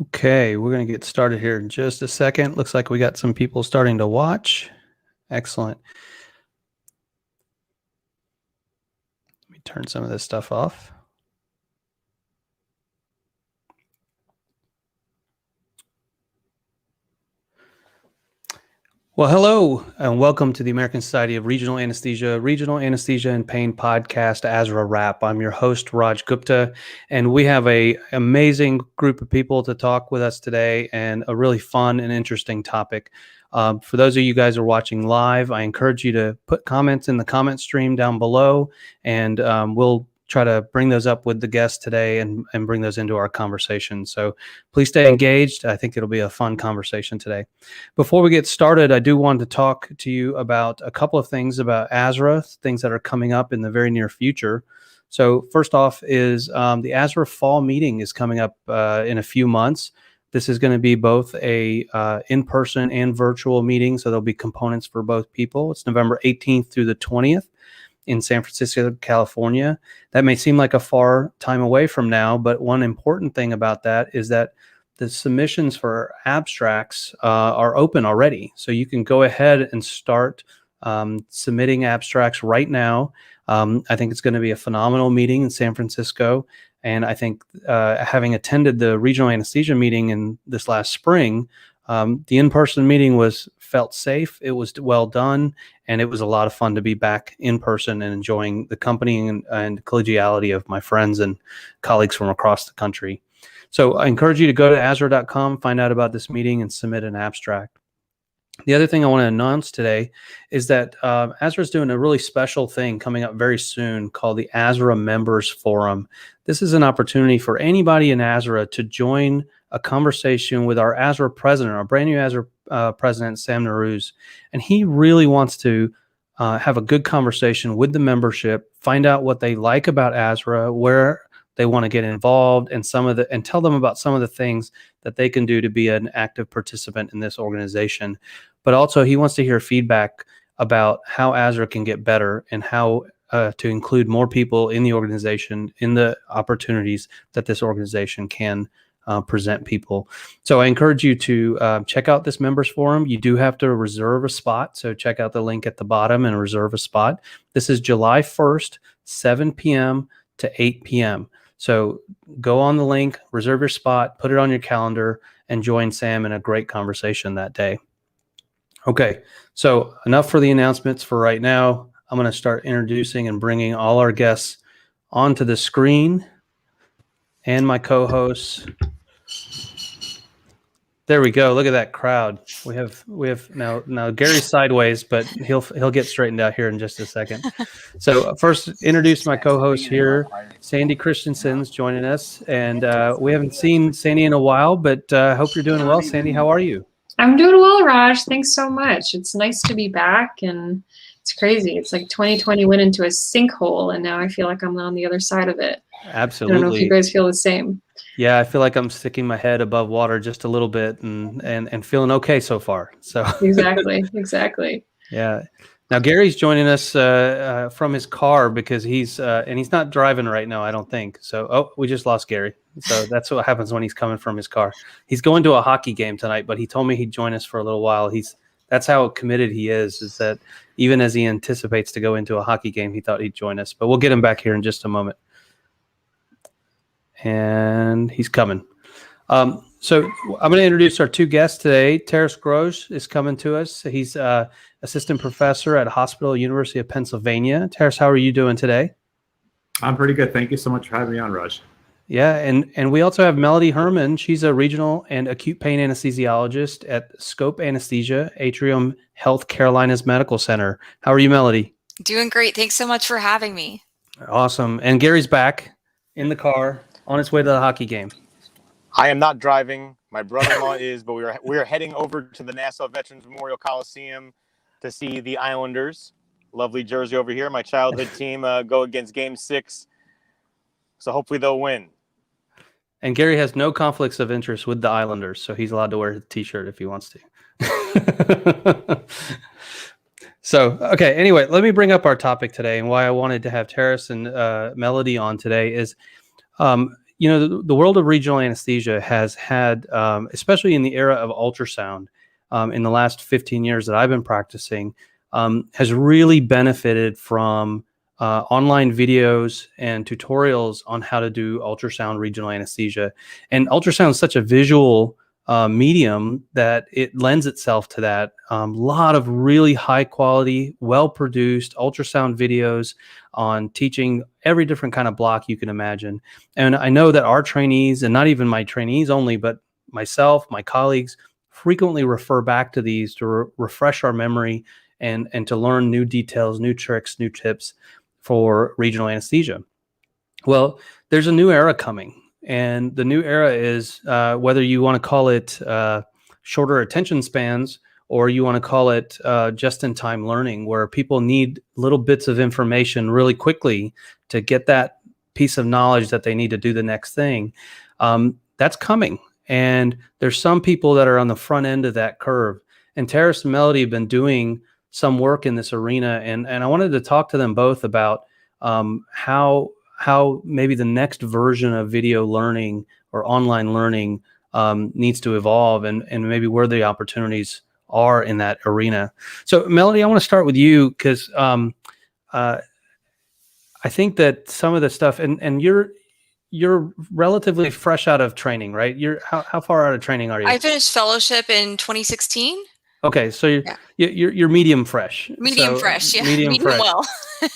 Okay, we're going to get started here in just a second. Looks like we got some people starting to watch. Excellent. Let me turn some of this stuff off. Well, hello, and welcome to the American Society of Regional Anesthesia and Pain podcast, ASRA Wrap. I'm your host, Raj Gupta, and we have an amazing group of people to talk with us today and a really fun and interesting topic. For those of you guys who are watching live, I encourage you to put comments in the comment stream down below, and we'll try to bring those up with the guests today and bring those into our conversation. So please stay engaged. I think it'll be a fun conversation today. Before we get started, I do want to talk to you about a couple of things about ASRA, things that are coming up in the very near future. So first off is the ASRA fall meeting is coming up in a few months. This is going to be both a in-person and virtual meeting, so there'll be components for both people. It's November 18th through the 20th. In San Francisco, California. That may seem like a far time away from now, but one important thing about that is that the submissions for abstracts are open already. So you can go ahead and start submitting abstracts right now. I think it's going to be a phenomenal meeting in San Francisco. And I think having attended the regional anesthesia meeting in this last spring, the in-person meeting felt safe. It was well done, and it was a lot of fun to be back in person and enjoying the company and collegiality of my friends and colleagues from across the country. So I encourage you to go to asra.com, find out about this meeting, and submit an abstract. The other thing I want to announce today is that ASRA is doing a really special thing coming up very soon called the ASRA Members Forum. This is an opportunity for anybody in ASRA to join a conversation with our ASRA president, our brand new ASRA president, Sam Naruz. And he really wants to have a good conversation with the membership, find out what they like about ASRA, where they want to get involved, and tell them about some of the things that they can do to be an active participant in this organization. But also he wants to hear feedback about how ASRA can get better and how to include more people in the organization, in the opportunities that this organization can present people. So I encourage you to check out this members forum. You do have to reserve a spot. So check out the link at the bottom and reserve a spot. This is July 1st, 7 p.m. to 8 p.m. So go on the link, reserve your spot, put it on your calendar, and join Sam in a great conversation that day. Okay, so enough for the announcements for right now. I'm going to start introducing and bringing all our guests onto the screen and my co-hosts. There we go. Look at that crowd. We have now Gary's sideways, but he'll get straightened out here in just a second. So first, introduce my co-host here, Sandy Christensen's joining us, and we haven't seen Sandy in a while, but I hope you're doing well. Sandy, how are you? I'm doing well, Raj. Thanks so much. It's nice to be back, and it's crazy. It's like 2020 went into a sinkhole, and now I feel like I'm on the other side of it. Absolutely. I don't know if you guys feel the same. Yeah, I feel like I'm sticking my head above water just a little bit and feeling okay so far. So Exactly. Yeah. Now Gary's joining us from his car because he's not driving right now, I don't think. So we just lost Gary. So that's what happens when he's coming from his car. He's going to a hockey game tonight, but he told me he'd join us for a little while. That's how committed he is that even as he anticipates to go into a hockey game, he thought he'd join us. But we'll get him back here in just a moment. And he's coming. So I'm going to introduce our two guests today. Grosh is coming to us. He's assistant professor at Hospital University of Pennsylvania. Terrace, how are you doing today? I'm pretty good. Thank you so much for having me on, Raj. Yeah, and we also have Melody Herman. She's a regional and acute pain anesthesiologist at Scope Anesthesia, Atrium Health Carolinas Medical Center. How are you, Melody? Doing great. Thanks so much for having me. Awesome. And Gary's back in the car on his way to the hockey game. I am not driving. My brother-in-law is, but we are heading over to the Nassau Veterans Memorial Coliseum to see the Islanders. Lovely jersey over here. My childhood team go against Game 6. So hopefully they'll win. And Gary has no conflicts of interest with the Islanders, so he's allowed to wear his T-shirt if he wants to. So, okay, anyway, let me bring up our topic today and why I wanted to have Terrace and Melody on today is the world of regional anesthesia has had, especially in the era of ultrasound, in the last 15 years that I've been practicing, has really benefited from online videos and tutorials on how to do ultrasound regional anesthesia. And ultrasound is such a visual medium that it lends itself to that. A lot of really high quality, well produced ultrasound videos on teaching every different kind of block you can imagine. And I know that our trainees, and not even my trainees only, but myself, my colleagues, frequently refer back to these to refresh our memory and to learn new details, new tricks, new tips for regional anesthesia. Well, there's a new era coming. And the new era is whether you want to call it shorter attention spans or you want to call it just-in-time learning, where people need little bits of information really quickly to get that piece of knowledge that they need to do the next thing. That's coming. And there's some people that are on the front end of that curve. And Terrace and Melody have been doing some work in this arena. And I wanted to talk to them both about how maybe the next version of video learning or online learning needs to evolve, and maybe where the opportunities are in that arena. So Melody, I want to start with you because I think that some of the stuff, and you're relatively fresh out of training, right? How far out of training are you? I finished fellowship in 2016. Okay, so you're medium fresh. Medium So, fresh, yeah. Medium fresh. Well.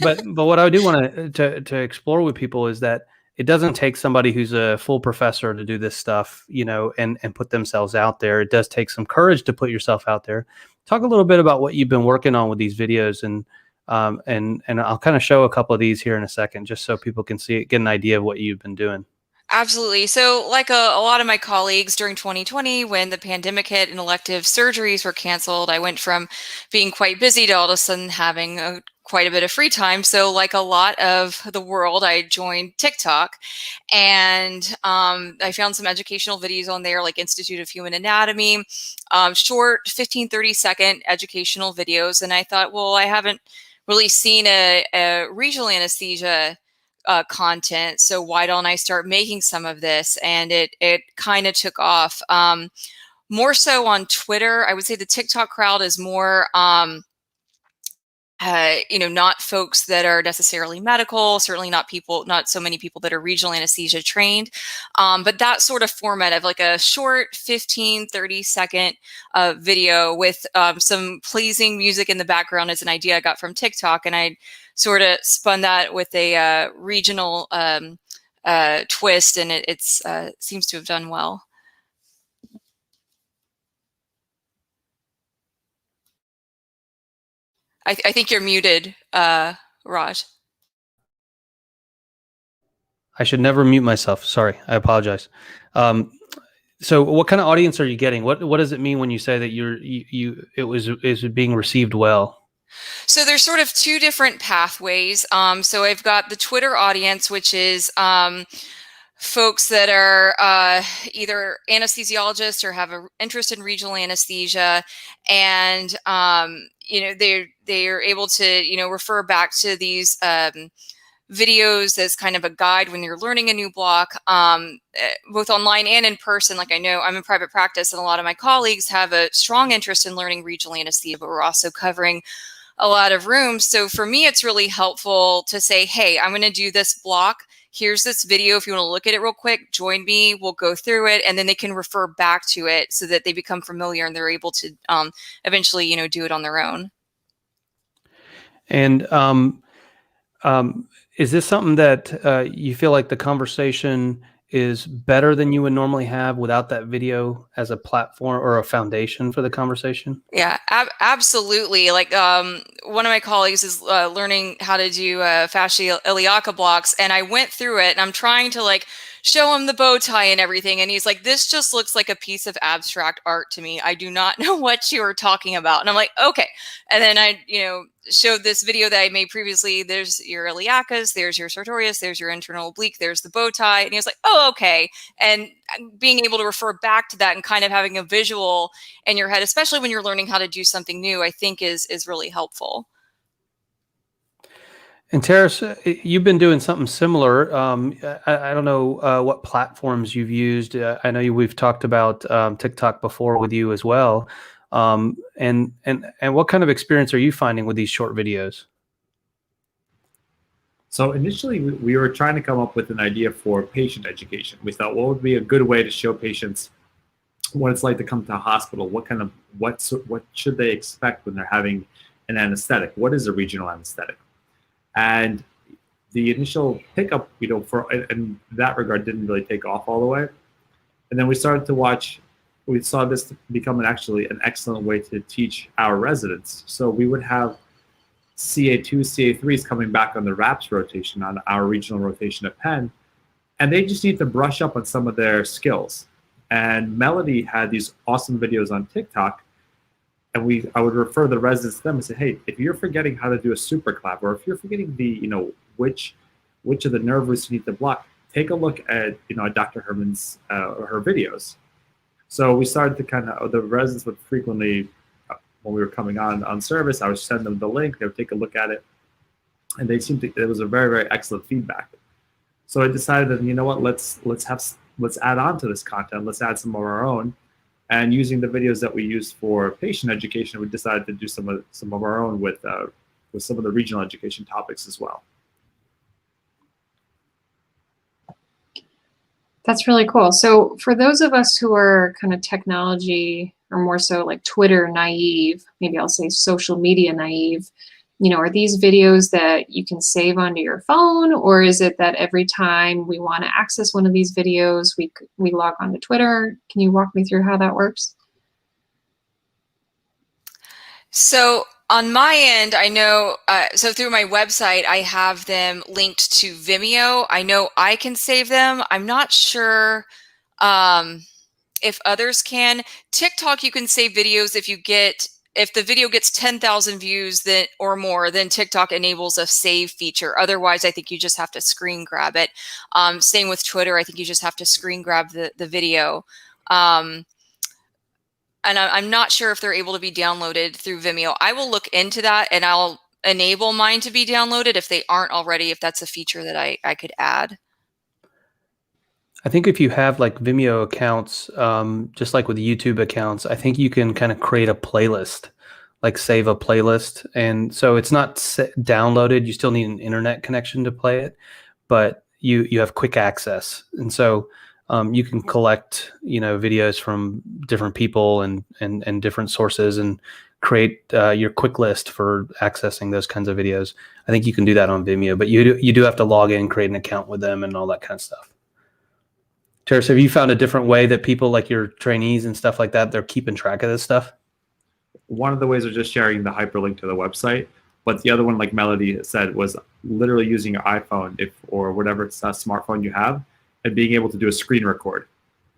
but what I do want to explore with people is that it doesn't take somebody who's a full professor to do this stuff, and put themselves out there. It does take some courage to put yourself out there. Talk a little bit about what you've been working on with these videos, and I'll kind of show a couple of these here in a second, just so people can see it, get an idea of what you've been doing. Absolutely. So like a lot of my colleagues during 2020, when the pandemic hit and elective surgeries were canceled, I went from being quite busy to all of a sudden having quite a bit of free time. So like a lot of the world, I joined TikTok, and I found some educational videos on there, like Institute of Human Anatomy, short 15, 30-second educational videos. And I thought, well, I haven't really seen a regional anesthesia content, so why don't I start making some of this? And it kind of took off. More so on Twitter. I would say the TikTok crowd is more not folks that are necessarily medical, certainly not so many people that are regional anesthesia trained. But that sort of format of like a short 15, 30-second video with some pleasing music in the background is an idea I got from TikTok. And I sort of spun that with a regional twist, and it seems to have done well. I think you're muted, Raj. I should never mute myself. Sorry, I apologize. So what kind of audience are you getting? What does it mean when you say that it was being received well? So there's sort of two different pathways. So I've got the Twitter audience, which is folks that are either anesthesiologists or have an interest in regional anesthesia, and they're able to refer back to these videos as kind of a guide when you're learning a new block, both online and in person. Like, I know I'm in private practice, and a lot of my colleagues have a strong interest in learning regional anesthesia, but we're also covering a lot of rooms. So for me, it's really helpful to say, hey, I'm going to do this block. Here's this video. If you want to look at it real quick, join me. We'll go through it. And then they can refer back to it so that they become familiar and they're able to eventually, do it on their own. And is this something that you feel like the conversation is better than you would normally have without that video as a platform or a foundation for the conversation? Yeah, absolutely. Like one of my colleagues is learning how to do fascia iliaca blocks, and I went through it, and I'm trying to show him the bow tie and everything, and he's like, this just looks like a piece of abstract art to me. I do not know what you are talking about. And I'm like, okay. And then I showed this video that I made previously. There's your iliacas, there's your sartorius, there's your internal oblique, there's the bow tie. And he was like, oh, okay. And being able to refer back to that and kind of having a visual in your head, especially when you're learning how to do something new, I think is really helpful. And Terrace, you've been doing something similar. I don't know what platforms you've used. I know we've talked about TikTok before with you as well. And what kind of experience are you finding with these short videos? So initially, we were trying to come up with an idea for patient education. We thought, what would be a good way to show patients what it's like to come to a hospital? What should they expect when they're having an anesthetic? What is a regional anesthetic? And the initial pickup, for in that regard, didn't really take off all the way. And then we started to watch. We saw this become actually an excellent way to teach our residents. So we would have CA2, CA3s coming back on the RAPS rotation, on our regional rotation at Penn, and they just need to brush up on some of their skills. And Melody had these awesome videos on TikTok, and I would refer the residents to them and say, hey, if you're forgetting how to do a super clap, or if you're forgetting which of the nerve roots you need to block, take a look at Dr. Herman's or her videos. So we started to the residents would frequently, when we were coming on service, I would send them the link, they would take a look at it, and it was a very, very excellent feedback. So I decided that, you know what, let's add on to this content, let's add some of our own. And using the videos that we used for patient education, we decided to do some of our own with some of the regional education topics as well. That's really cool. So for those of us who are kind of technology, or more so like Twitter naive, maybe I'll say social media naive, are these videos that you can save onto your phone, or is it that every time we want to access one of these videos, we log on to Twitter? Can you walk me through how that works? So on my end, I know, so through my website, I have them linked to Vimeo. I know I can save them. I'm not sure if others can. TikTok, you can save videos if the video gets 10,000 views or more, then TikTok enables a save feature. Otherwise, I think you just have to screen grab it. Same with Twitter. I think you just have to screen grab the video. And I'm not sure if they're able to be downloaded through Vimeo. I will look into that, and I'll enable mine to be downloaded if they aren't already, if that's a feature that I could add. I think if you have like Vimeo accounts, just like with YouTube accounts, I think you can kind of create a playlist, like save a playlist. And so it's not downloaded. You still need an internet connection to play it, but you have quick access. And so you can collect, videos from different people and different sources and create your quick list for accessing those kinds of videos. I think you can do that on Vimeo, but you do have to log in, create an account with them and all that kind of stuff. Terrace, have you found a different way that people like your trainees and stuff like that, they're keeping track of this stuff? One of the ways is just sharing the hyperlink to the website. But the other one, like Melody said, was literally using your iPhone or whatever smartphone you have and being able to do a screen record.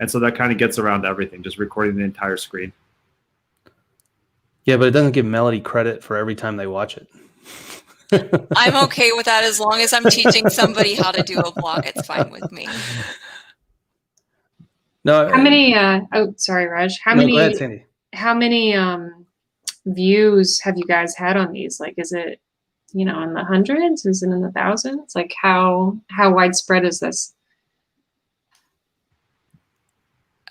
And so that kind of gets around everything, just recording the entire screen. Yeah, but it doesn't give Melody credit for every time they watch it. I'm okay with that as long as I'm teaching somebody how to do a block. It's fine with me. No. How many? Oh, sorry, Raj. How no, many? Go ahead, Sandy. How many views have you guys had on these? Like, is it, in the hundreds? Is it in the thousands? Like, how widespread is this?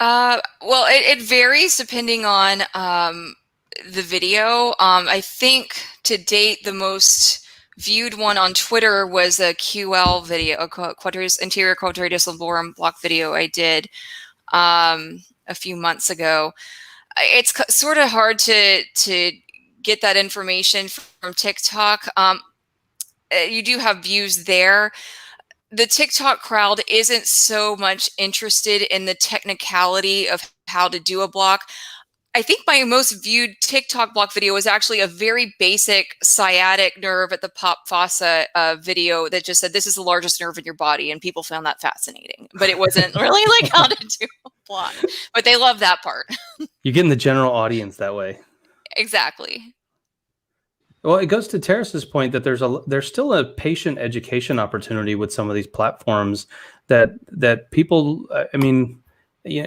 Well, it varies depending on the video. I think to date, the most viewed one on Twitter was a QL video, a anterior quadratus lumborum block video I did a few months ago. It's sort of hard to get that information from TikTok. You do have views there. The TikTok crowd isn't so much interested in the technicality of how to do a block. I think my most viewed TikTok block video was actually a very basic sciatic nerve at the pop fossa video that just said, this is the largest nerve in your body. And people found that fascinating, but it wasn't really like how to do a block, but they love that part. You're getting the general audience that way. Exactly. Well, it goes to Terrace's point that there's still a patient education opportunity with some of these platforms that people, I mean,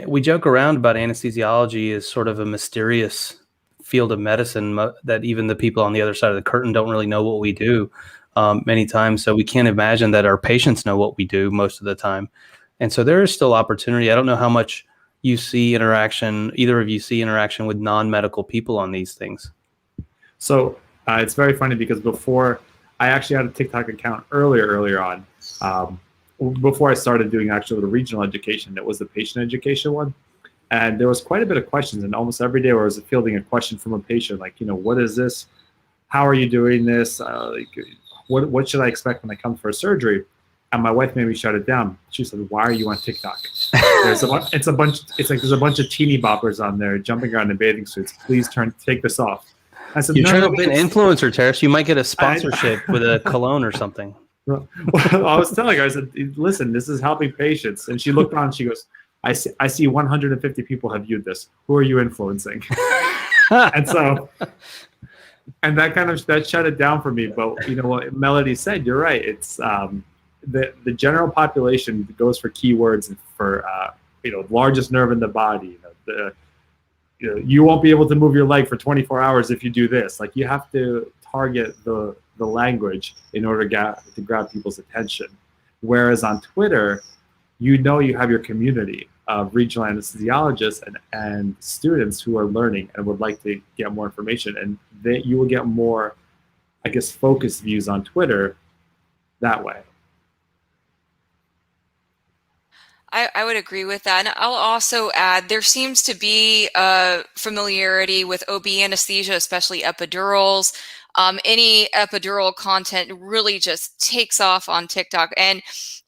we joke around about anesthesiology as sort of a mysterious field of medicine that even the people on the other side of the curtain don't really know what we do. many times. So we can't imagine that our patients know what we do most of the time. And so there is still opportunity. I don't know how much you see interaction, either of you see interaction with non-medical people on these things. So it's very funny because before I actually had a TikTok account earlier on, before I started doing actually the regional education, it was the patient education one. And there was quite a bit of questions, and almost every day where I was fielding a question from a patient, like, what is this? How are you doing this? What should I expect when I come for a surgery? And my wife made me shut it down. She said, "Why are you on TikTok? It's like there's a bunch of teeny boppers on there jumping around in bathing suits. Please take this off." I said, "You're trying to be an it's influencer, Terrace. You might get a sponsorship with a cologne or something." Well, I was telling her, I said, "Listen, this is helping patients." And she looked on. She goes, I see 150 people have viewed this. Who are you influencing?" And so, and that shut it down for me. But what Melody said, you're right. It's the general population goes for keywords for largest nerve in the body. You won't be able to move your leg for 24 hours if you do this. Like, you have to target the language in order to grab people's attention. Whereas on Twitter, you have your community of regional anesthesiologists and students who are learning and would like to get more information, and you will get more, I guess, focused views on Twitter that way. I would agree with that. And I'll also add, there seems to be familiarity with OB anesthesia, especially epidurals. Any epidural content really just takes off on TikTok. And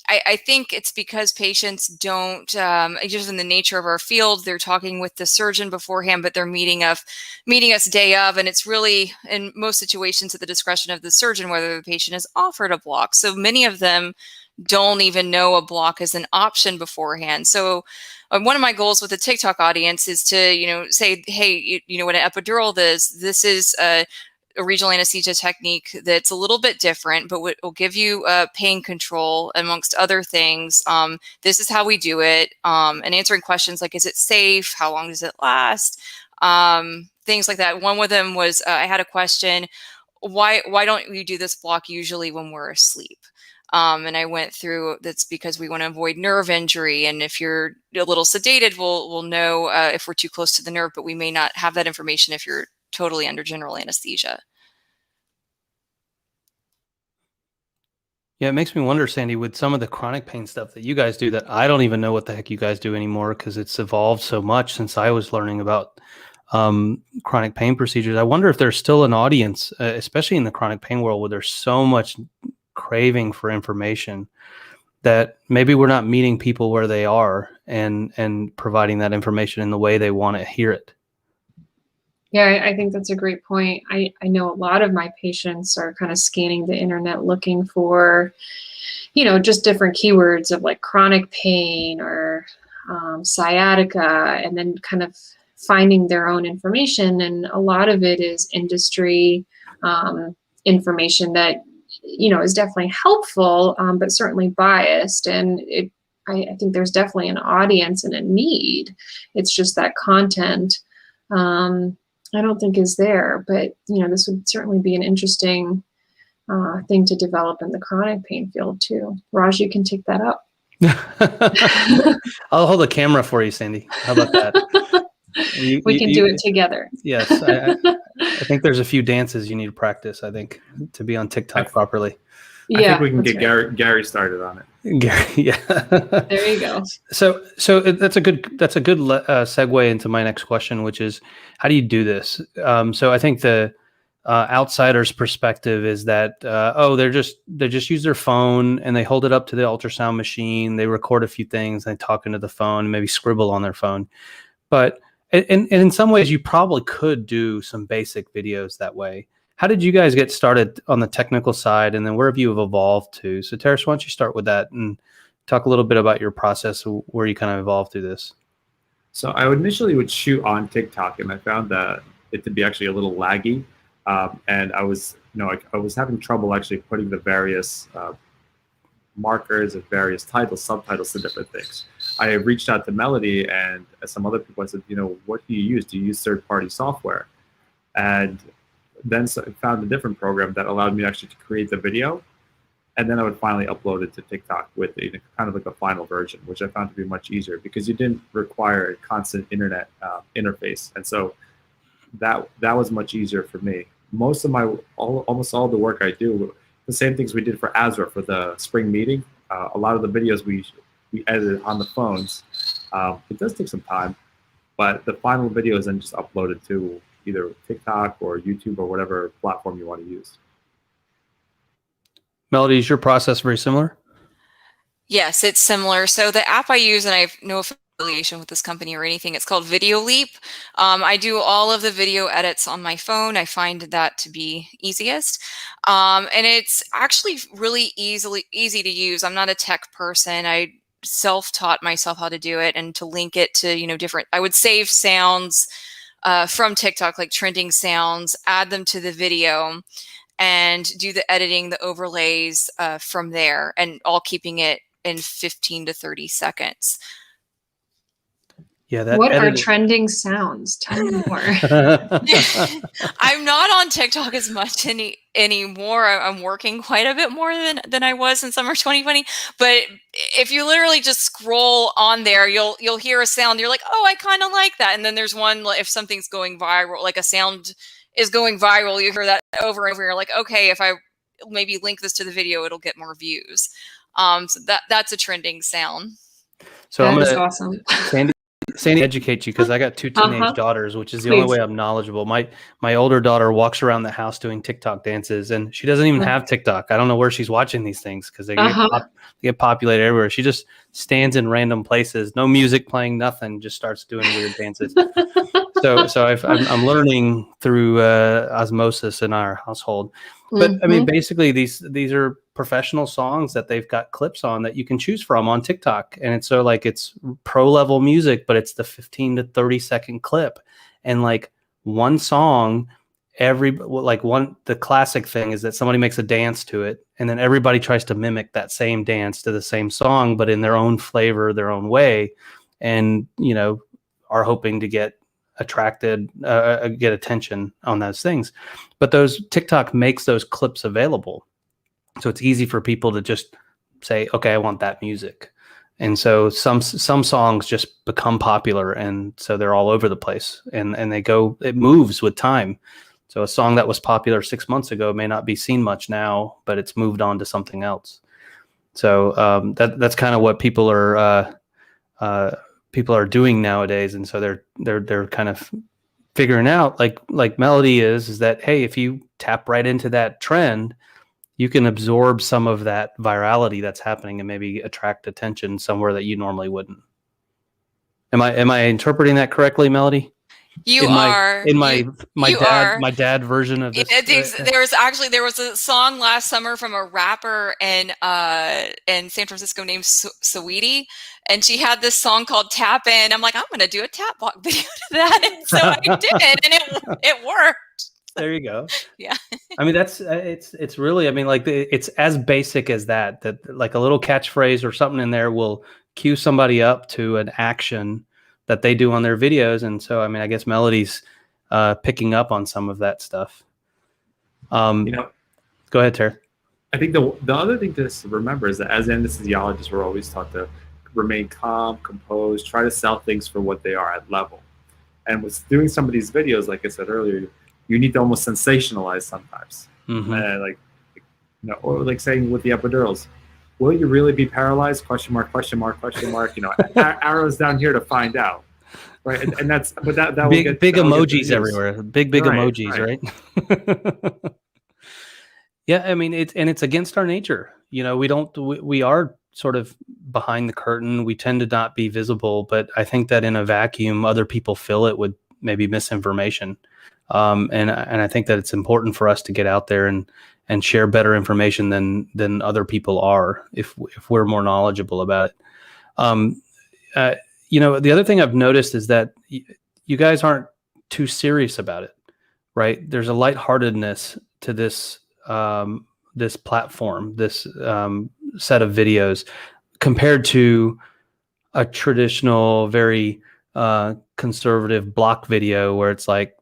I think it's because patients don't, just in the nature of our field, they're talking with the surgeon beforehand, but they're meeting us day of, and it's really, in most situations, at the discretion of the surgeon whether the patient is offered a block. So many of them don't even know a block is an option beforehand. So one of my goals with the TikTok audience is to, say, hey, what an epidural is, this is a regional anesthesia technique that's a little bit different, but will give you pain control amongst other things. This is how we do it. And answering questions like, is it safe? How long does it last? Things like that. One of them was, I had a question, why don't we do this block usually when we're asleep? And I went through, that's because we want to avoid nerve injury. And if you're a little sedated, we'll know if we're too close to the nerve, but we may not have that information if you're totally under general anesthesia. Yeah, it makes me wonder, Sandy, with some of the chronic pain stuff that you guys do, that I don't even know what the heck you guys do anymore, because it's evolved so much since I was learning about chronic pain procedures. I wonder if there's still an audience, especially in the chronic pain world, where there's so much craving for information that maybe we're not meeting people where they are and providing that information in the way they want to hear it. Yeah, I think that's a great point. I know a lot of my patients are kind of scanning the internet looking for, just different keywords of like chronic pain or sciatica, and then kind of finding their own information. And a lot of it is industry information that, is definitely helpful, but certainly biased. And I think there's definitely an audience and a need. It's just that content I don't think is there, but this would certainly be an interesting thing to develop in the chronic pain field too. Raj, you can take that up. I'll hold the camera for you, Sandy. How about that? We can do it together. Yes, I think there's a few dances you need to practice, I think, to be on TikTok properly. I think we can get Gary started on it. Gary, yeah. There you go. So that's a good segue into my next question, which is, how do you do this? So I think the outsider's perspective is that they just use their phone and they hold it up to the ultrasound machine. They record a few things, they talk into the phone, maybe scribble on their phone. But and in some ways, you probably could do some basic videos that way. How did you guys get started on the technical side, and then where have you evolved to? So Terrace, why don't you start with that and talk a little bit about your process, where you kind of evolved through this? So I initially would shoot on TikTok, and I found that it to be actually a little laggy, and I was having trouble actually putting the various markers and various titles, subtitles to different things. I reached out to Melody and some other people. I said, what do you use? Do you use third-party software? And then found a different program that allowed me actually to create the video, and then I would finally upload it to TikTok with kind of like a final version, which I found to be much easier because you didn't require a constant internet interface, and so that was much easier for me. Most of almost all the work I do, the same things we did for ASRA for the spring meeting. A lot of the videos we edited on the phones. It does take some time, but the final video is then just uploaded to either TikTok or YouTube or whatever platform you want to use. Melody, is your process very similar? Yes, it's similar. So the app I use, and I have no affiliation with this company or anything, it's called Video Leap. I do all of the video edits on my phone. I find that to be easiest. And it's actually really easy to use. I'm not a tech person. I self-taught myself how to do it and to link it to, different, I would save sounds from TikTok, like trending sounds, add them to the video, and do the editing, the overlays from there, and all keeping it in 15 to 30 seconds. Yeah, what are trending sounds? Tell me more. I'm not on TikTok as much anymore. I'm working quite a bit more than I was in summer 2020. But if you literally just scroll on there, you'll hear a sound. You're like, oh, I kind of like that. And then there's one, if something's going viral, like a sound is going viral, you hear that over and over. You're like, okay, if I maybe link this to the video, it'll get more views. So that's a trending sound. So I'm That is gonna awesome. Sandy, educate you because I got two teenage daughters, which is the only way I'm knowledgeable. My older daughter walks around the house doing TikTok dances, and she doesn't even have TikTok. I don't know where she's watching these things because they get populated everywhere. She just stands in random places, no music playing, nothing, just starts doing weird dances. So I'm learning through osmosis in our household. But I mean, basically, these are professional songs that they've got clips on that you can choose from on TikTok, and it's it's pro level music, but it's the 15 to 30 second clip, and like one song, the classic thing is that somebody makes a dance to it, and then everybody tries to mimic that same dance to the same song, but in their own flavor, their own way, and are hoping to get attracted, get attention on those things. But TikTok makes those clips available. So it's easy for people to just say, okay, I want that music. And so some songs just become popular, and so they're all over the place, and it moves with time. So a song that was popular 6 months ago may not be seen much now, but it's moved on to something else. So that's kind of what people are doing nowadays. And so they're kind of figuring out, like Melody is that, hey, if you tap right into that trend, you can absorb some of that virality that's happening and maybe attract attention somewhere that you normally wouldn't. Am I interpreting that correctly, Melody? My dad version of this. There was a song last summer from a rapper in San Francisco named Saweetie, and she had this song called Tap In. I'm like, I'm going to do a tap walk video to that, and so I did, and it worked. There you go. Yeah. I mean, that's it's really, I mean, like it's as basic as that like a little catchphrase or something in there will cue somebody up to an action that they do on their videos. And so, I mean, I guess Melody's picking up on some of that stuff. Go ahead, Terry. I think the other thing to remember is that as anesthesiologists, we're always taught to remain calm, composed, try to sell things for what they are at level. And with doing some of these videos, like I said earlier, you need to almost sensationalize sometimes. Or like saying with the epidurals, will you really be paralyzed? Question mark, question mark, question mark. Arrows down here to find out, right? And that's that will get big emojis everywhere. Big emojis, right? Yeah, I mean it's against our nature. We are sort of behind the curtain. We tend to not be visible, but I think that in a vacuum, other people fill it with maybe misinformation. And I think that it's important for us to get out there and share better information than other people are if we're more knowledgeable about it. The other thing I've noticed is that you guys aren't too serious about it, right? There's a lightheartedness to this this platform, this set of videos, compared to a traditional, very conservative block video where it's like,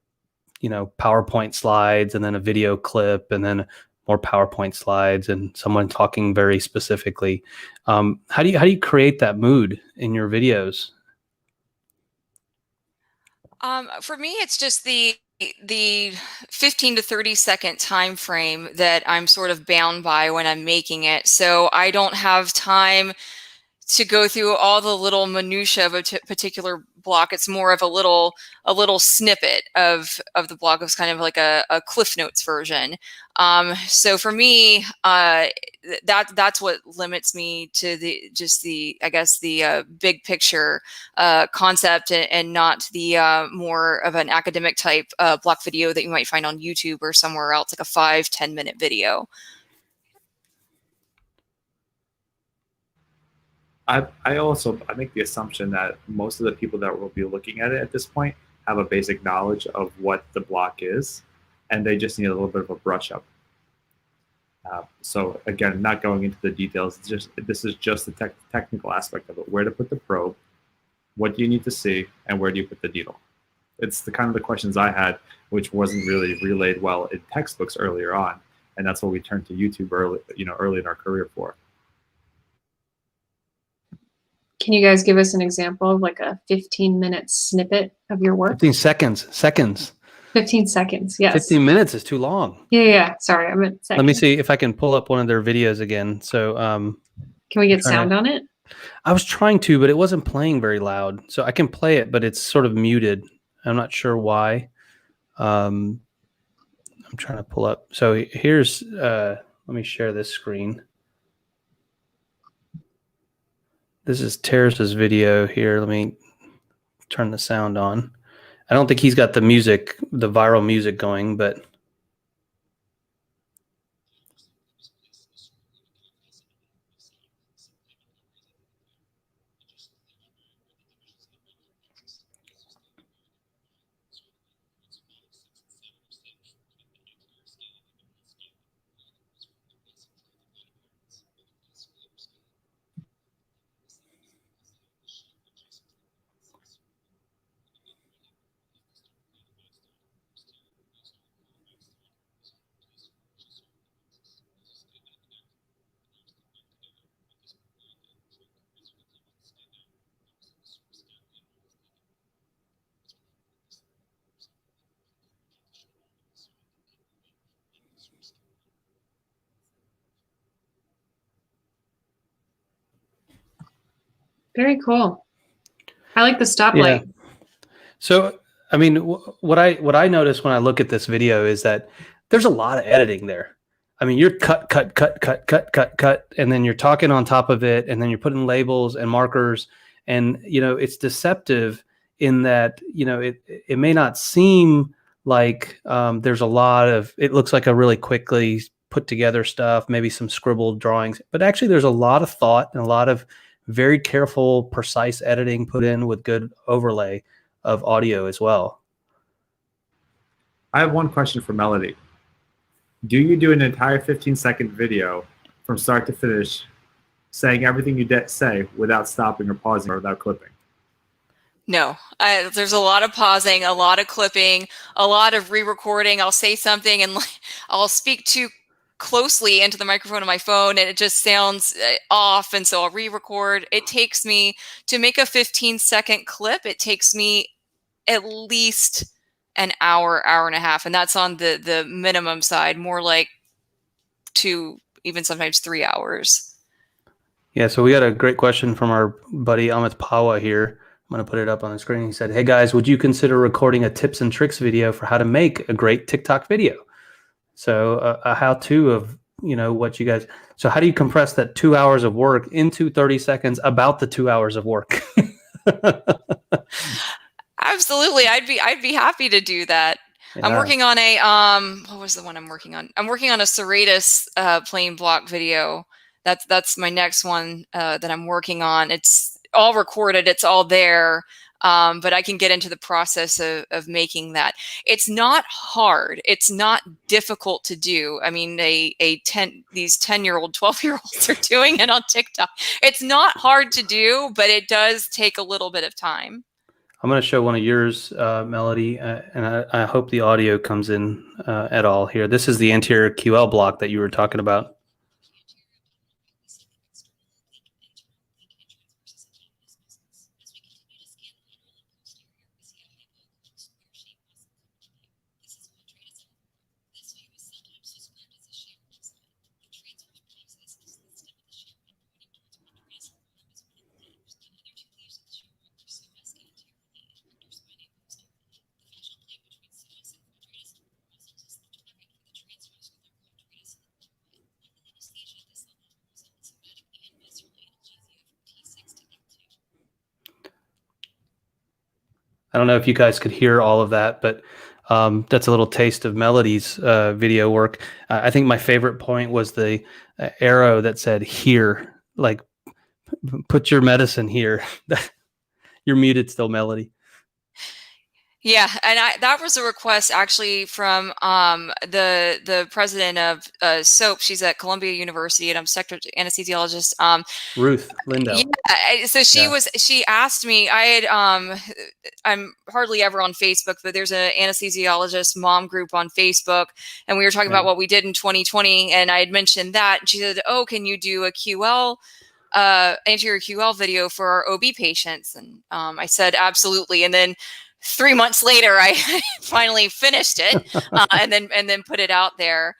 PowerPoint slides and then a video clip and then more PowerPoint slides and someone talking very specifically. How do you create that mood in your videos? For me, it's just the 15 to 30 second time frame that I'm sort of bound by when I'm making it. So I don't have time to go through all the little minutia of a particular block. It's more of a little snippet of the block. It's kind of like a Cliff Notes version. So for me, that's what limits me to I guess the big picture concept, and not the more of an academic type block video that you might find on YouTube or somewhere else, like a 5-10 minute video. I make the assumption that most of the people that will be looking at it at this point have a basic knowledge of what the block is, and they just need a little bit of a brush up. So again, not going into the details, this is just the technical aspect of it. Where to put the probe, what do you need to see, and where do you put the needle? It's the kind of the questions I had, which wasn't really relayed well in textbooks earlier on, and that's what we turned to YouTube early in our career for. Can you guys give us an example of like a 15-minute snippet of your work? 15 seconds. 15 seconds, yes. 15 minutes is too long. Yeah. Sorry, I meant seconds. Let me see if I can pull up one of their videos again. So can we get sound on it? I was trying to, but it wasn't playing very loud. So I can play it, but it's sort of muted. I'm not sure why. I'm trying to pull up. So here's, let me share this screen. This is Terrace's video here. Let me turn the sound on. I don't think he's got the music, the viral music going, but Very cool. I like the stoplight. yeah. So, I mean, what I notice when I look at this video is that there's a lot of editing there. I mean, you're cut, and then you're talking on top of it, and then you're putting labels and markers, and it's deceptive in that it may not seem like there's a lot of. It looks like a really quickly put together stuff, maybe some scribbled drawings, but actually there's a lot of thought and a lot of very careful, precise editing put in with good overlay of audio as well. I have one question for Melody. Do you do an entire 15-second video from start to finish, saying everything you say without stopping or pausing or without clipping? No, there's a lot of pausing, a lot of clipping, a lot of re-recording. I'll say something and I'll speak too closely into the microphone of my phone and it just sounds off, and so I'll re-record. It takes me to make a 15-second clip. It takes me at least an hour and a half, and that's on the minimum side, more like 2, even sometimes 3 hours. Yeah, so we got a great question from our buddy Amit Pawa here. I'm going to put it up on the screen. He said, "Hey guys, would you consider recording a tips and tricks video for how to make a great TikTok video?" So a how-to of, what you guys, so how do you compress that 2 hours of work into 30 seconds about the 2 hours of work? Absolutely. I'd be happy to do that. Yeah. I'm working on a, what was the one I'm working on? I'm working on a serratus plain block video. That's my next one that I'm working on. It's all recorded. It's all there. But I can get into the process of making that. It's not hard. It's not difficult to do. I mean, these 10-year-old, 12-year-olds are doing it on TikTok. It's not hard to do, but it does take a little bit of time. I'm going to show one of yours, Melody, and I hope the audio comes in at all here. This is the anterior QL block that you were talking about. I don't know if you guys could hear all of that, but that's a little taste of Melody's video work. I think my favorite point was the arrow that said "here," like put your medicine here. You're muted still, Melody. Yeah, and that was a request actually from the president of SOAP. She's at Columbia University, and I'm sector anesthesiologist. Ruth Lindell. Yeah, so she asked me. I had I'm hardly ever on Facebook, but there's an anesthesiologist mom group on Facebook, and we were talking about what we did in 2020, and I had mentioned that, and she said, "Oh, can you do a QL?" Anterior QL video for our OB patients, and I said absolutely, and then 3 months later, I finally finished it and then put it out there.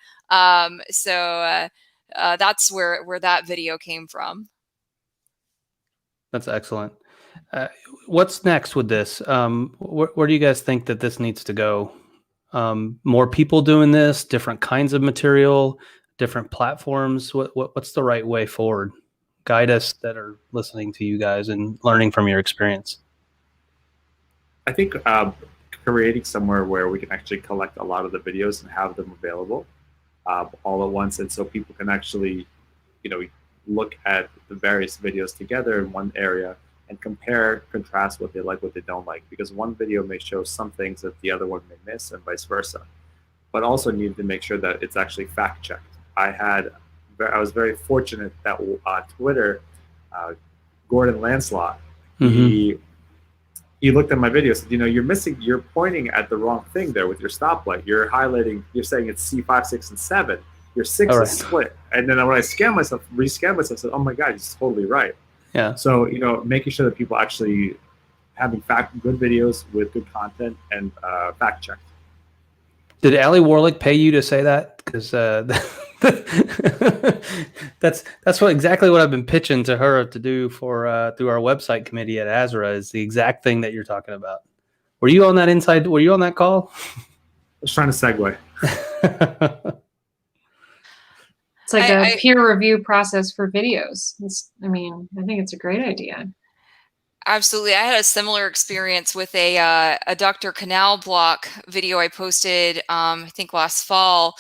So that's where that video came from. That's excellent. What's next with this? Where do you guys think that this needs to go? More people doing this, different kinds of material, different platforms. What's the right way forward? Guide us that are listening to you guys and learning from your experience. I think creating somewhere where we can actually collect a lot of the videos and have them available all at once, and so people can actually, look at the various videos together in one area and compare, contrast what they like, what they don't like, because one video may show some things that the other one may miss, and vice versa. But also need to make sure that it's actually fact checked. I was very fortunate that on Twitter, Gordon Lancelot, he looked at my video and said, you're pointing at the wrong thing there with your stoplight. You're highlighting, you're saying it's C5, 6, and 7. Your 6 is split. And then when I rescan myself, I said, oh my God, he's totally right. Yeah. So, making sure that people actually having good videos with good content and fact checked. Did Allie Warlick pay you to say that? Because that's exactly what I've been pitching to her to do for through our website committee at ASRA is the exact thing that you're talking about. Were you on that Were you on that call? I was trying to segue. It's like a peer review process for videos. I think it's a great idea. Absolutely. I had a similar experience with a Dr. Canal block video I posted, I think last fall,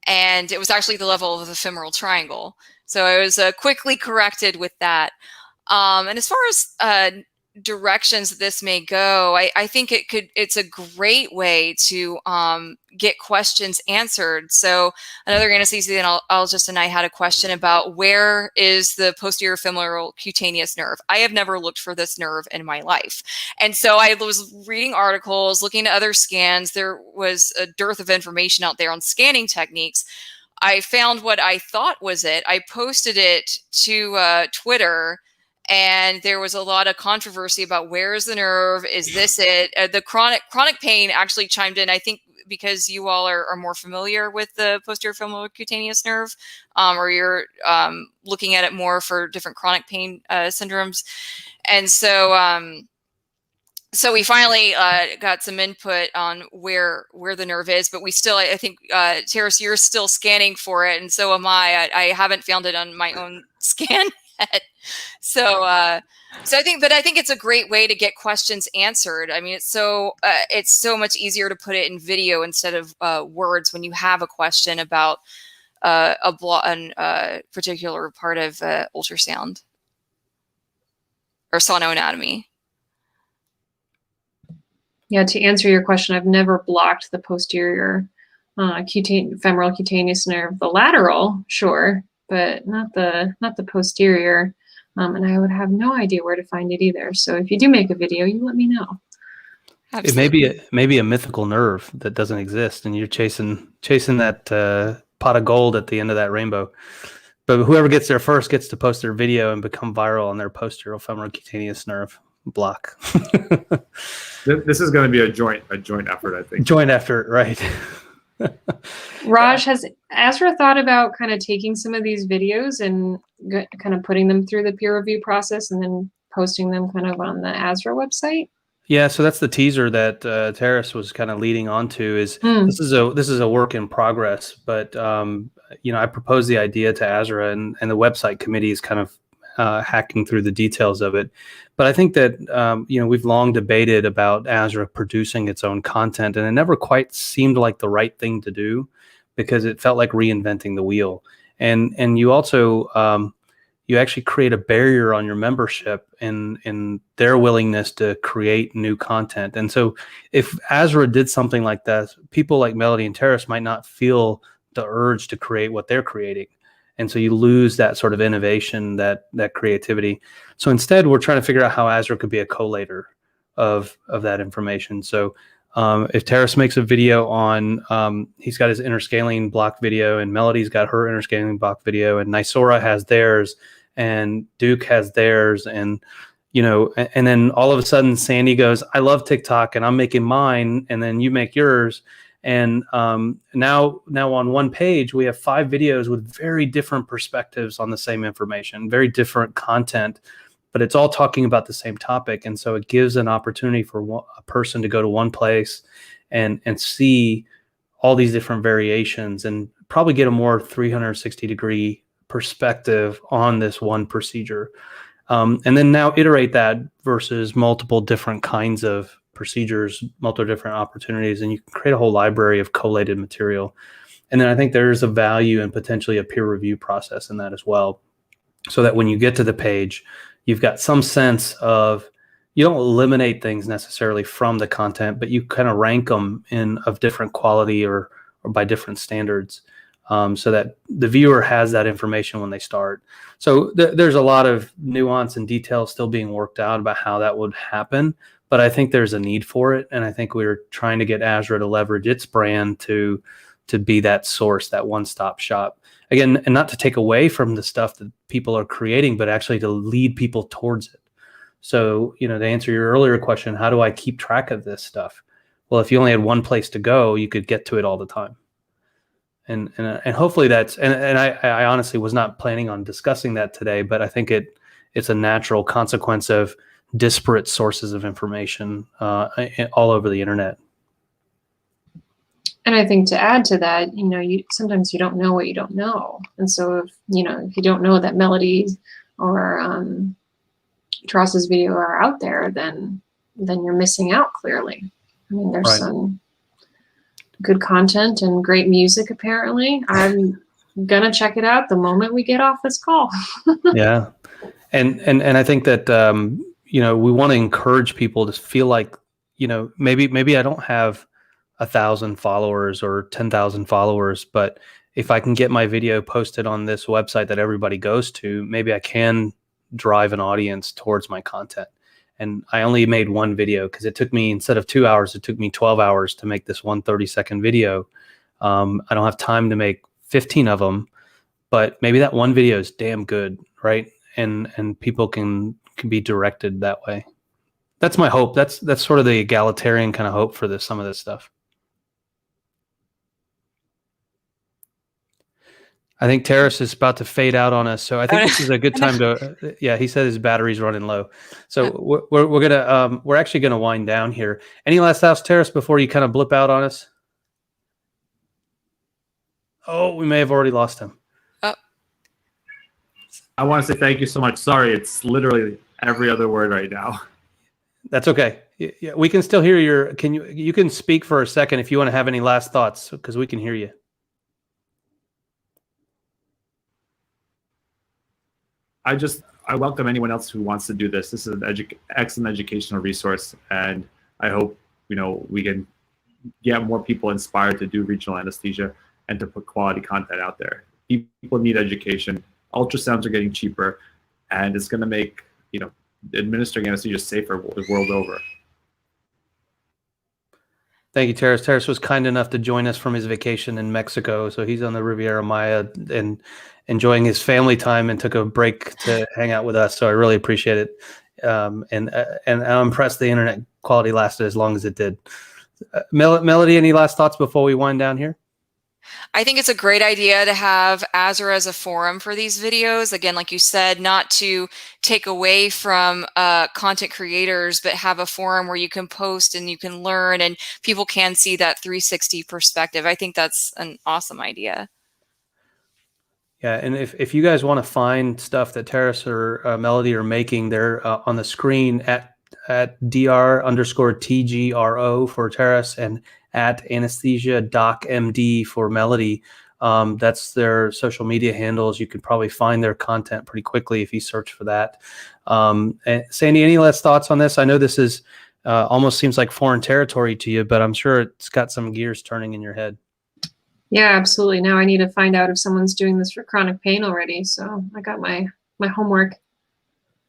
and it was actually the level of the femoral triangle. So I was quickly corrected with that. And as far as directions that this may go, I think it's a great way to get questions answered. So another anesthesiologist and I had a question about where is the posterior femoral cutaneous nerve. I have never looked for this nerve in my life. And so I was reading articles, looking at other scans. There was a dearth of information out there on scanning techniques. I found what I thought was it. I posted it to Twitter, and there was a lot of controversy about where is the nerve? Is this it? The chronic pain actually chimed in, I think, because you all are more familiar with the posterior femoral cutaneous nerve, or you're looking at it more for different chronic pain syndromes. And so so we finally got some input on where the nerve is, but we still, I think, Terrace, you're still scanning for it, and so am I. I haven't found it on my own scan yet. So I think it's a great way to get questions answered. I mean, it's so much easier to put it in video instead of words when you have a question about a particular part of ultrasound or sonoanatomy. Yeah, to answer your question, I've never blocked the posterior femoral cutaneous nerve. The lateral, sure, but not the posterior. And I would have no idea where to find it either. So if you do make a video, you let me know. Absolutely. It may be a mythical nerve that doesn't exist, and you're chasing that pot of gold at the end of that rainbow. But whoever gets there first gets to post their video and become viral on their posterior femoral cutaneous nerve block. This is going to be a joint effort, I think. Joint effort, right? Raj, has Azra thought about kind of taking some of these videos and kind of putting them through the peer review process and then posting them kind of on the Azra website? Yeah, so that's the teaser that Terrace was kind of leading onto. Is this is a work in progress, but I proposed the idea to Azra, and the website committee is kind of hacking through the details of it. But I think that we've long debated about Azra producing its own content, and it never quite seemed like the right thing to do because it felt like reinventing the wheel. And you also you actually create a barrier on your membership in their willingness to create new content. And so if Azra did something like that, people like Melody and Terrace might not feel the urge to create what they're creating. And so you lose that sort of innovation, that creativity. So instead, we're trying to figure out how Azra could be a collator of that information. So if Terrace makes a video on, he's got his interscaling block video, and Melody's got her interscaling block video, and Nysora has theirs, and Duke has theirs, and and then all of a sudden Sandy goes, I love TikTok and I'm making mine, and then you make yours. And now on one page, we have 5 videos with very different perspectives on the same information, very different content, but it's all talking about the same topic. And so it gives an opportunity for a person to go to one place and see all these different variations and probably get a more 360-degree perspective on this one procedure. And then now iterate that versus multiple different kinds of procedures, multiple different opportunities, and you can create a whole library of collated material. And then I think there's a value and potentially a peer review process in that as well, so that when you get to the page, you've got some sense of, you don't eliminate things necessarily from the content, but you kind of rank them of different quality or by different standards, so that the viewer has that information when they start. So there's a lot of nuance and detail still being worked out about how that would happen, but I think there's a need for it. And I think we're trying to get Azra to leverage its brand to be that source, that one-stop shop. Again, and not to take away from the stuff that people are creating, but actually to lead people towards it. So, to answer your earlier question, how do I keep track of this stuff? Well, if you only had one place to go, you could get to it all the time. And hopefully that's, and I honestly was not planning on discussing that today, but I think it's a natural consequence of disparate sources of information all over the internet. And I think to add to that, sometimes you don't know what you don't know. And so if you don't know that Melody or Terrace's video are out there, then you're missing out clearly. I mean, there's some good content and great music, apparently. I'm gonna check it out the moment we get off this call. Yeah. And I think that we want to encourage people to feel like, maybe I don't have 1,000 followers or 10,000 followers, but if I can get my video posted on this website that everybody goes to, maybe I can drive an audience towards my content. And I only made one video because it took me, instead of 2 hours, it took me 12 hours to make this one 30-second video. I don't have time to make 15 of them, but maybe that one video is damn good, right? And people can be directed that way. That's my hope. That's sort of the egalitarian kind of hope for some of this stuff. I think Terrace is about to fade out on us, so I think this is a good time to. Yeah, he said his battery's running low, so we're actually gonna wind down here. Any last thoughts, Terrace, before you kind of blip out on us? Oh, we may have already lost him. I want to say thank you so much. Sorry, it's literally every other word right now. That's okay. Yeah, we can still hear your. You can speak for a second if you want to have any last thoughts, because we can hear you. I welcome anyone else who wants to do this. This is an excellent educational resource, and I hope we can get more people inspired to do regional anesthesia and to put quality content out there. People need education. Ultrasounds are getting cheaper, and it's going to make administering anesthesia safer the world over. Thank you, Terrace. Terrace was kind enough to join us from his vacation in Mexico. So he's on the Riviera Maya and enjoying his family time and took a break to hang out with us. So I really appreciate it. And I'm impressed the internet quality lasted as long as it did. Melody, any last thoughts before we wind down here? I think it's a great idea to have Azure as a forum for these videos. Again, like you said, not to take away from content creators, but have a forum where you can post and you can learn and people can see that 360 perspective. I think that's an awesome idea. Yeah, and if you guys want to find stuff that Terrace or Melody are making, they're on the screen at dr_tgro for Terrace and at anesthesia doc MD for Melody. That's their social media handles. You could probably find their content pretty quickly if you search for that. And Sandy, any last thoughts on this? I know this is almost seems like foreign territory to you, but I'm sure it's got some gears turning in your head. Yeah, absolutely. Now I need to find out if someone's doing this for chronic pain already. So I got my homework.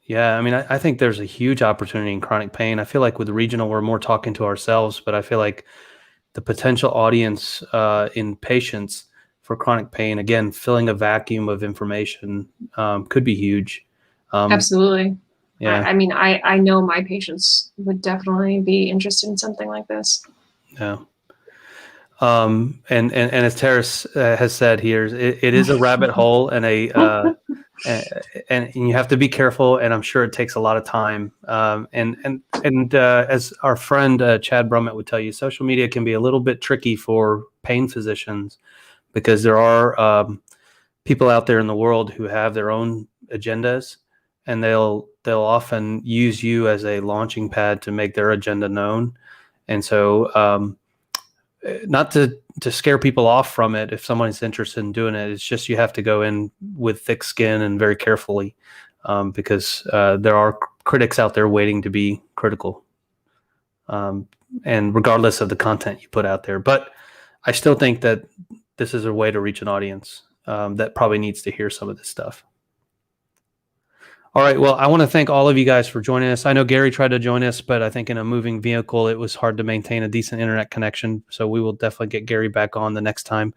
Yeah, I mean, I think there's a huge opportunity in chronic pain. I feel like with regional, we're more talking to ourselves, but I feel like the potential audience in patients for chronic pain, again, filling a vacuum of information could be huge. Absolutely. Yeah. I mean, I know my patients would definitely be interested in something like this. Yeah. And as Terrace has said here, it is a rabbit hole and and you have to be careful. And I'm sure it takes a lot of time. And as our friend Chad Brummett would tell you, social media can be a little bit tricky for pain physicians because there are people out there in the world who have their own agendas, and they'll often use you as a launching pad to make their agenda known. And so, not to scare people off from it if someone's interested in doing it. It's just you have to go in with thick skin and very carefully because there are critics out there waiting to be critical. And regardless of the content you put out there. But I still think that this is a way to reach an audience that probably needs to hear some of this stuff. All right. Well, I want to thank all of you guys for joining us. I know Gary tried to join us, but I think in a moving vehicle, it was hard to maintain a decent internet connection. So we will definitely get Gary back on the next time.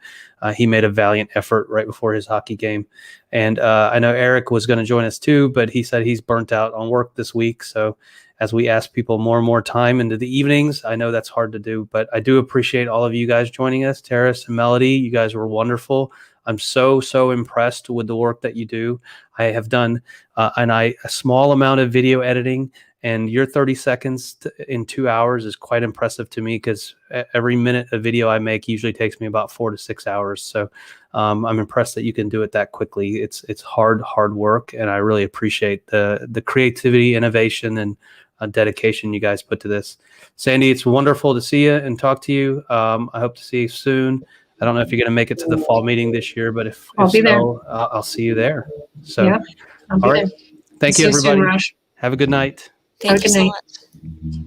He made a valiant effort right before his hockey game. And I know Eric was going to join us too, but he said he's burnt out on work this week. So as we ask people more and more time into the evenings, I know that's hard to do, but I do appreciate all of you guys joining us. Terrace and Melody, you guys were wonderful. I'm so impressed with the work that you do. I have done a small amount of video editing, and your 30 seconds in 2 hours is quite impressive to me because every minute of video I make usually takes me about 4 to 6 hours. So I'm impressed that you can do it that quickly. It's hard work, and I really appreciate the creativity, innovation, and dedication you guys put to this. Sandy, it's wonderful to see you and talk to you. I hope to see you soon. I don't know if you're going to make it to the fall meeting this year, but if I'll be there. I'll see you there. So, Yeah, I'll be all right. there. Thank See you, you soon, everybody. Raj. Have a good night. Thank you good so night. much.